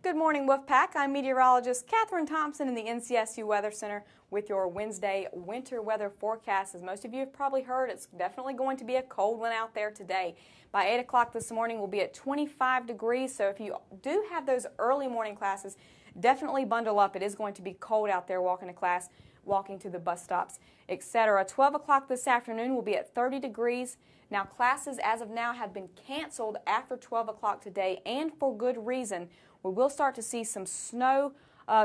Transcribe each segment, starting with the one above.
Good morning, Wolfpack. I'm meteorologist Katherine Thompson in the NCSU Weather Center with your Wednesday winter weather forecast. As most of you have probably heard, it's definitely going to be a cold one out there today. By 8 o'clock this morning, we'll be at 25 degrees, so if you do have those early morning classes, definitely bundle up. It is going to be cold out there walking to class, walking to the bus stops, etc. 12 o'clock this afternoon will be at 30 degrees. Now, classes as of now have been canceled after 12 o'clock today, and for good reason. We will start to see some snow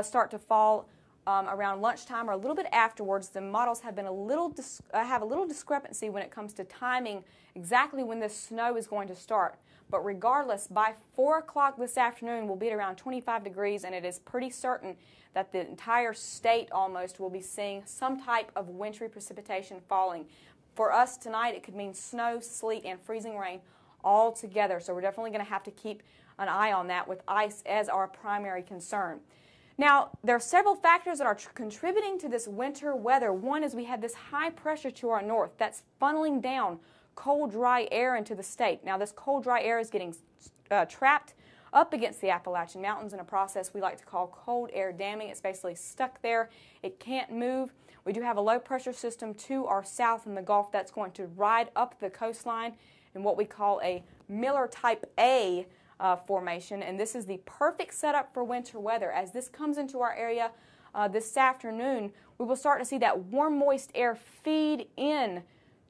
start to fall around lunchtime or a little bit afterwards. The models have been have a little discrepancy when it comes to timing exactly when this snow is going to start. But regardless, by 4 o'clock this afternoon, we'll be at around 25 degrees, and it is pretty certain that the entire state almost will be seeing some type of wintry precipitation falling. For us tonight, it could mean snow, sleet, and freezing rain all together. So we're definitely going to have to keep an eye on that with ice as our primary concern. Now, there are several factors that are contributing to this winter weather. One is we have this high pressure to our north that's funneling down cold, dry air into the state. Now, this cold, dry air is getting trapped up against the Appalachian Mountains in a process we like to call cold air damming. It's basically stuck there. It can't move. We do have a low pressure system to our south in the Gulf that's going to ride up the coastline in what we call a Miller type A formation, and this is the perfect setup for winter weather. As this comes into our area this afternoon, we will start to see that warm, moist air feed in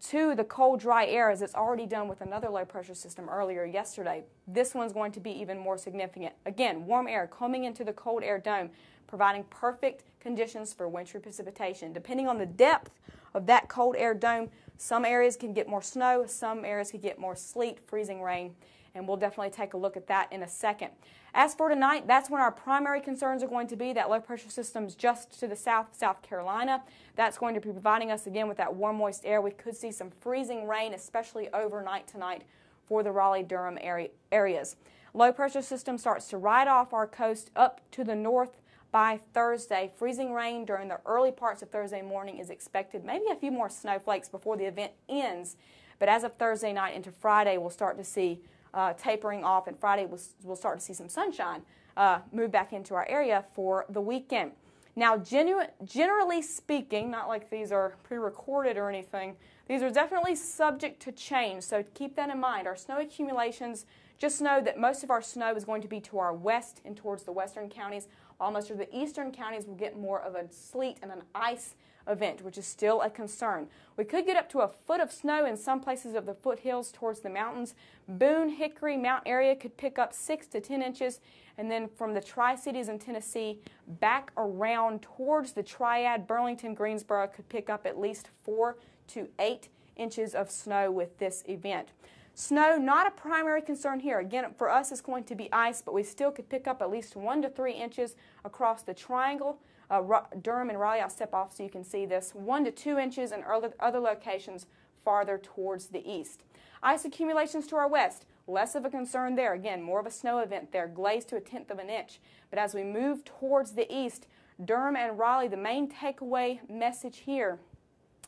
to the cold, dry air as it's already done with another low pressure system earlier yesterday. This one's going to be even more significant. Again, warm air coming into the cold air dome, providing perfect conditions for wintry precipitation. Depending on the depth of that cold air dome, some areas can get more snow, some areas could get more sleet, freezing rain, and we'll definitely take a look at that in a second. As for tonight, that's when our primary concerns are going to be. That low pressure system's just to the south, South Carolina. That's going to be providing us again with that warm, moist air. We could see some freezing rain, especially overnight tonight for the Raleigh-Durham areas. Low pressure system starts to ride off our coast up to the north by Thursday. Freezing rain during the early parts of Thursday morning is expected. Maybe a few more snowflakes before the event ends. But as of Thursday night into Friday, we'll start to see tapering off, and Friday we'll start to see some sunshine move back into our area for the weekend. Now, generally speaking, not like these are pre-recorded or anything, these are definitely subject to change, so keep that in mind. Our snow accumulations, just know that most of our snow is going to be to our west and towards the western counties, while most of the eastern counties will get more of a sleet and an ice event, which is still a concern. We could get up to a foot of snow in some places of the foothills towards the mountains. Boone, Hickory, Mount area could pick up 6 to 10 inches, and then from the Tri-Cities in Tennessee back around towards the Triad, Burlington, Greensboro could pick up at least 4 to 8 inches of snow with this event. Snow, not a primary concern here. Again, for us it's going to be ice, but we still could pick up at least 1 to 3 inches across the triangle. Durham and Raleigh, I'll step off so you can see this, 1 to 2 inches in other locations farther towards the east. Ice accumulations to our west, less of a concern there. Again, more of a snow event there, glaze to 1/10 of an inch. But as we move towards the east, Durham and Raleigh, the main takeaway message here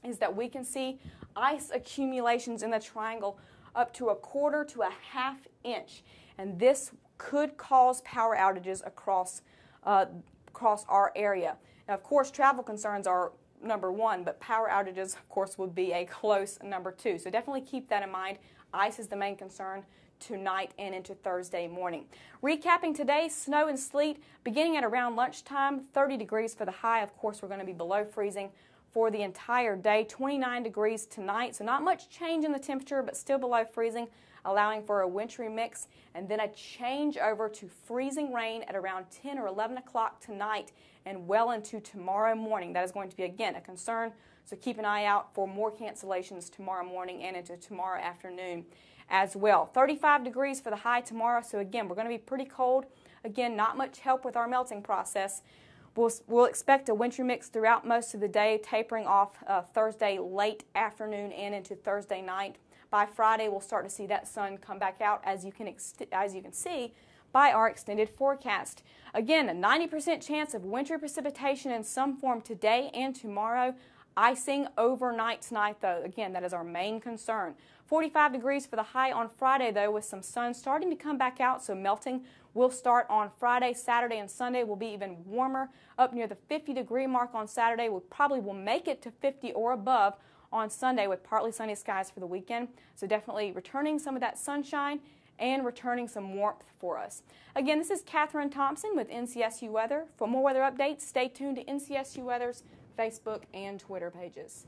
is that we can see ice accumulations in the triangle up to 1/4 to 1/2 inch. And this could cause power outages across our area. Now, of course, travel concerns are number 1, but power outages, of course, would be a close number 2. So definitely keep that in mind. Ice is the main concern tonight and into Thursday morning. Recapping today, snow and sleet beginning at around lunchtime, 30 degrees for the high. Of course, we're going to be below freezing for the entire day, 29 degrees tonight. So not much change in the temperature, but still below freezing, allowing for a wintry mix, and then a change over to freezing rain at around 10 or 11 o'clock tonight and well into tomorrow morning. That is going to be, again, a concern, so keep an eye out for more cancellations tomorrow morning and into tomorrow afternoon as well. 35 degrees for the high tomorrow, so again, we're going to be pretty cold. Again, not much help with our melting process. We'll expect a wintry mix throughout most of the day, tapering off Thursday late afternoon and into Thursday night. By Friday, we'll start to see that sun come back out, as you can see by our extended forecast. Again, a 90% chance of wintry precipitation in some form today and tomorrow. Icing overnight tonight, though. Again, that is our main concern. 45 degrees for the high on Friday, though, with some sun starting to come back out, so melting will start on Friday. Saturday and Sunday will be even warmer, up near the 50-degree mark on Saturday. We probably will make it to 50 or above on Sunday with partly sunny skies for the weekend. So definitely returning some of that sunshine and returning some warmth for us. Again, this is Katherine Thompson with NCSU Weather. For more weather updates, stay tuned to NCSU Weather's Facebook and Twitter pages.